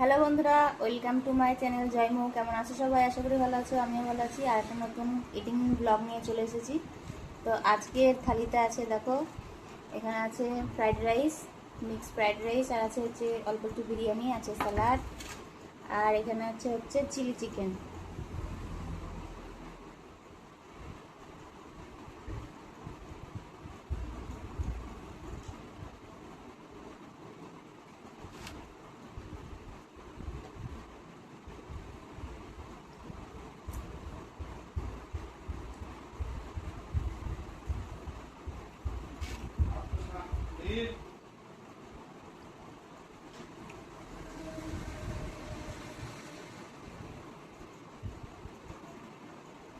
Hello বন্ধুরা, welcome to my channel জয়মু। কেমন আছো সবাই? আশা করি ভালো আছো, আমিও ভালো আছি। আর একটা নতুন ইটিং ব্লগ নিয়ে চলে এসেছি। তো আজকের থালিতে আছে, দেখো, এখানে আছে fried rice, mix fried rice, আর আছে হচ্ছে অল্প একটু বিরিয়ানি, আছে স্যালাড, আর এখানে হচ্ছে চিলি চিকেন।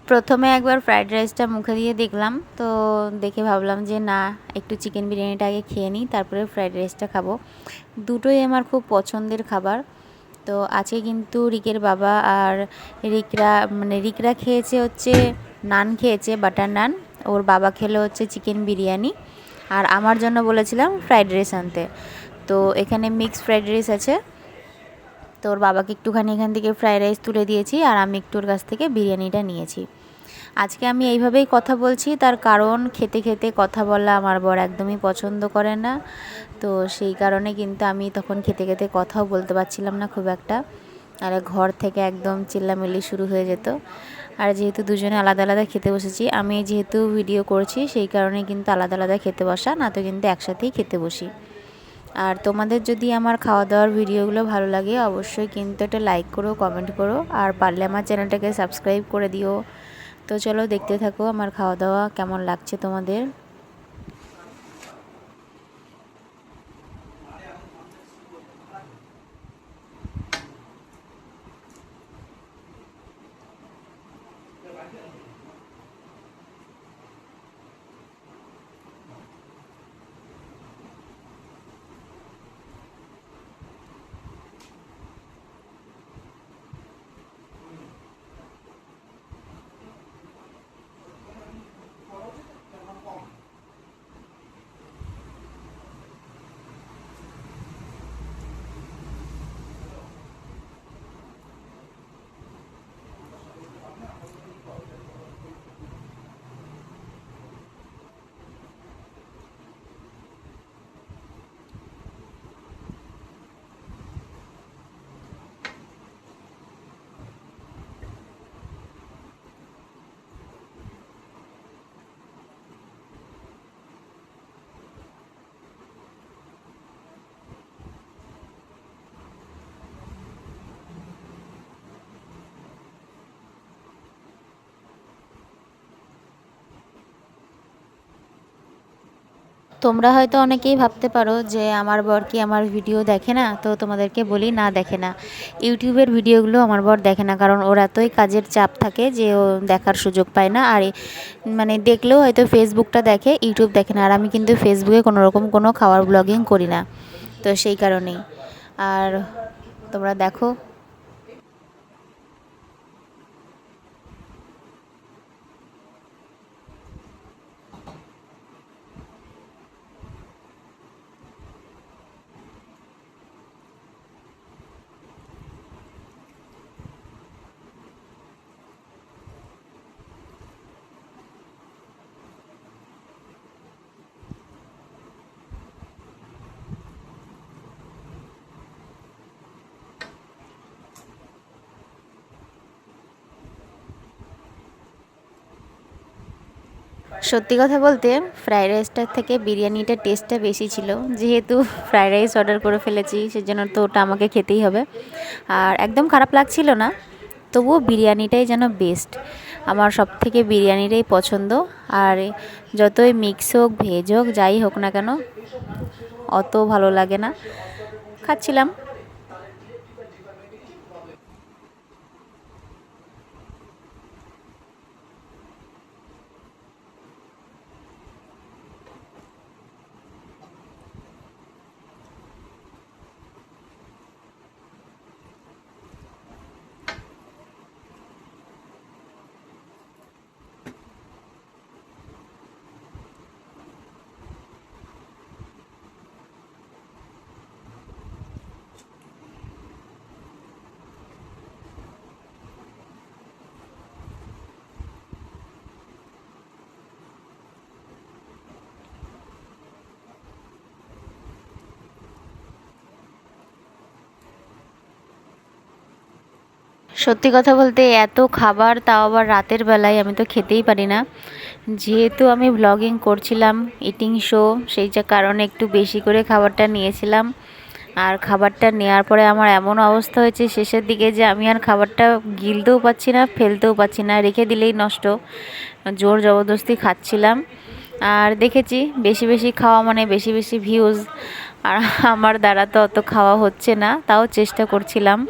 প্রথমে একবার ফ্রাইড রাইসটা মুখে দিয়ে দেখলাম, তো দেখে ভাবলাম যে না, একটু চিকেন বিরিয়ানিটা আগে খেয়ে নিই, তারপরে ফ্রাইড রাইসটা খাবো। দুটোই আমার খুব পছন্দের খাবার। তো আজকে কিন্তু রিকের বাবা আর রিকরা খেয়েছে হচ্ছে নান, খেয়েছে বাটার নান। ওর বাবা খেলো হচ্ছে চিকেন বিরিয়ানি, আর আমার জন্য বলেছিলাম ফ্রাইড রাইস আনতে। তো এখানে মিক্স ফ্রাইড রাইস আছে। তো ওর বাবাকে একটুখানি এখান থেকে ফ্রাইড রাইস তুলে দিয়েছি, আর আমি একটু ওর কাছ থেকে বিরিয়ানিটা নিয়েছি। আজকে আমি এইভাবেই কথা বলছি, তার কারণ খেতে খেতে কথা বলা আমার বর একদমই পছন্দ করে না। তো সেই কারণে কিন্তু আমি তখন খেতে খেতে কথাও বলতে পারছিলাম না খুব একটা, আর ঘর থেকে একদম চিল্লামিল্লি শুরু হয়ে যেত। আর যেহেতু দুজনে আলাদা আলাদা খেতে বসেছি, আমি যেহেতু ভিডিও করছি সেই কারণে কিন্তু আলাদা আলাদা খেতে বসা, না তো কিন্তু একসাথেই খেতে বসি। আর তোমাদের যদি আমার খাওয়া দাওয়ার ভিডিওগুলো ভালো লাগে, অবশ্যই কিন্তু একটা লাইক করো, কমেন্ট করো, আর পারলে আমার চ্যানেলটাকে সাবস্ক্রাইব করে দিও। তো চলো দেখতে থাকো আমার খাওয়া দাওয়া কেমন লাগছে তোমাদের। তোমরা হয়তো অনেকেই ভাবতে পারো যে আমার বর কি আমার ভিডিও দেখে না। তো তোমাদেরকে বলি, না, দেখে না। ইউটিউবের ভিডিওগুলো আমার বর দেখে না, কারণ ওর এতই কাজের চাপ থাকে যে ও দেখার সুযোগ পায় না। আর দেখলেও হয়তো ফেসবুকটা দেখে, ইউটিউব দেখে না। আর আমি কিন্তু ফেসবুকে কোনো রকম কোনো খাওয়ার ব্লগিং করি না, তো সেই কারণেই। আর তোমরা দেখো। সত্যি কথা বলতে, ফ্রাইড রাইসটার থেকে বিরিয়ানিটার টেস্টটা বেশি ছিল। যেহেতু ফ্রাইড রাইস অর্ডার করে ফেলেছি, সেজন্য তো ওটা আমাকে খেতেই হবে। আর একদম খারাপ লাগছিল না, তবুও বিরিয়ানিটাই যেন বেস্ট। আমার সব থেকে বিরিয়ানিটাই পছন্দ। আর যতই মিক্স হোক, ভেজ হোক, যাই হোক না কেন, অত ভালো লাগে না। খাচ্ছিলাম। সত্যি কথা বলতে এত খাবার, তাও আবার রাতের বেলায়, আমি তো খেতেই পারি না। যেহেতু আমি ব্লগিং করছিলাম, ইটিং শো, সেই যে কারণে একটু বেশি করে খাবারটা নিয়েছিলাম। আর খাবারটা নেওয়ার পরে আমার এমন অবস্থা হয়েছে শেষের দিকে যে আমি আর খাবারটা গিলতেও পাচ্ছি না, ফেলতেও পাচ্ছি না, রেখে দিলেই নষ্ট। জোর জবরদস্তি খাচ্ছিলাম। আর দেখেছি বেশি বেশি খাওয়া মানে বেশি বেশি ভিউজ। আর আমার দ্বারা তো অত খাওয়া হচ্ছে না, তাও চেষ্টা করছিলাম।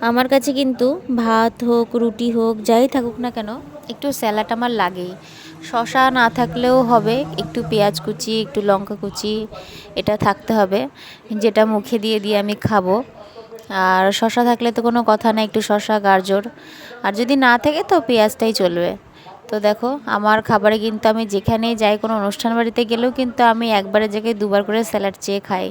আমার কাছে কিন্তু ভাত হোক, রুটি হোক, যাই থাকুক না কেন, একটু স্যালাড আমার লাগেই। শশা না থাকলেও হবে, একটু পেঁয়াজ কুচি, একটু লঙ্কা কুচি, এটা থাকতে হবে, যেটা মুখে দিয়ে দিয়ে আমি খাবো। আর শশা থাকলে তো কোনো কথা না, একটু শশা, গাজর। আর যদি না থাকে তো পেঁয়াজটাই চলবে। তো দেখো আমার খাবারে কিন্তু আমি যেখানেই যাই, কোনো অনুষ্ঠান বাড়িতে গেলেও কিন্তু আমি একবারের জায়গায় দুবার করে স্যালাড চেয়ে খাই।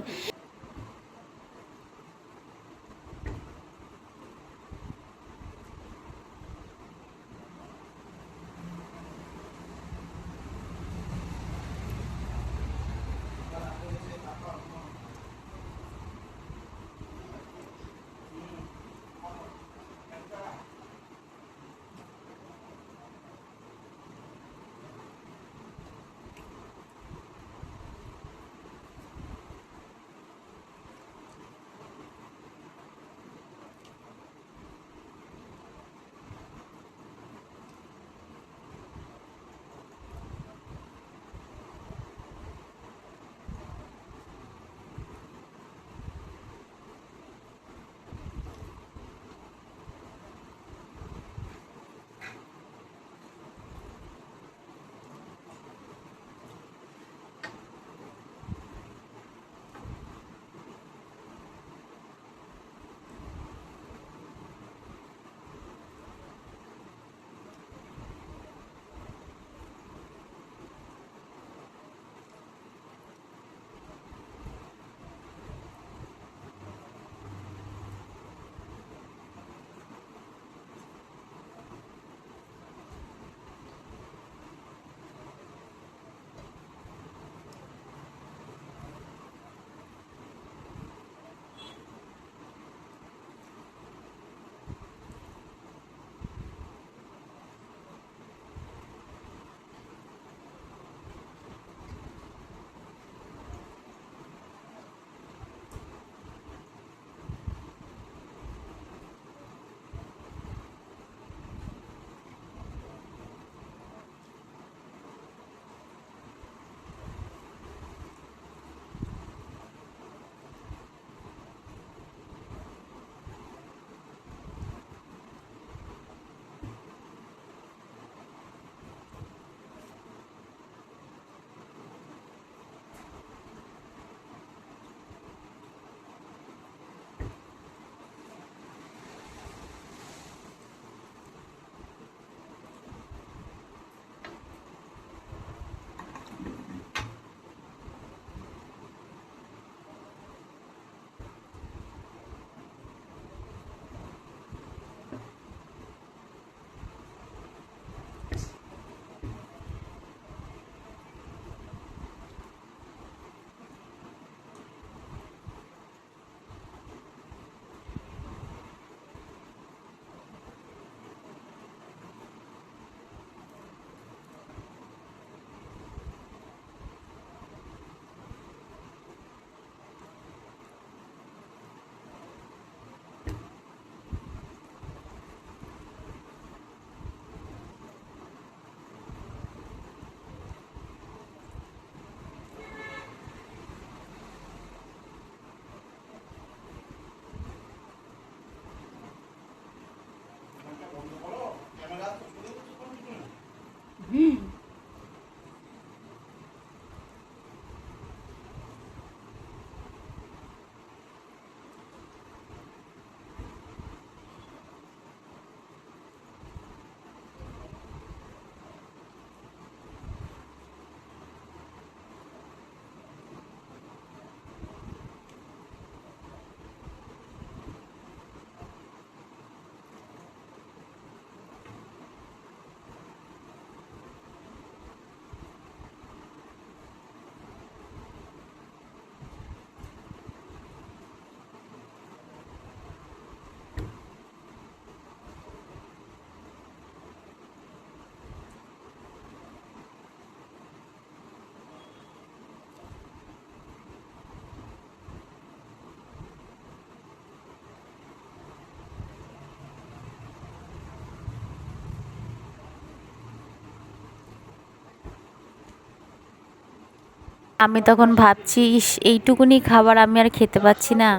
আমি তখন ভাবছি ইস এইটুকুনি খাবার আমি আর খেতে পাচ্ছি না।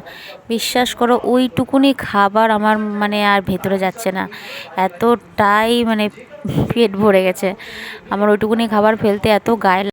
বিশ্বাস করো ওইটুকুনি খাবার আমার মানে আর ভেতরে যাচ্ছে না, এতটাই মানে পেট ভরে গেছে আমার। ওইটুকুনি খাবার ফেলতে এত গায়ে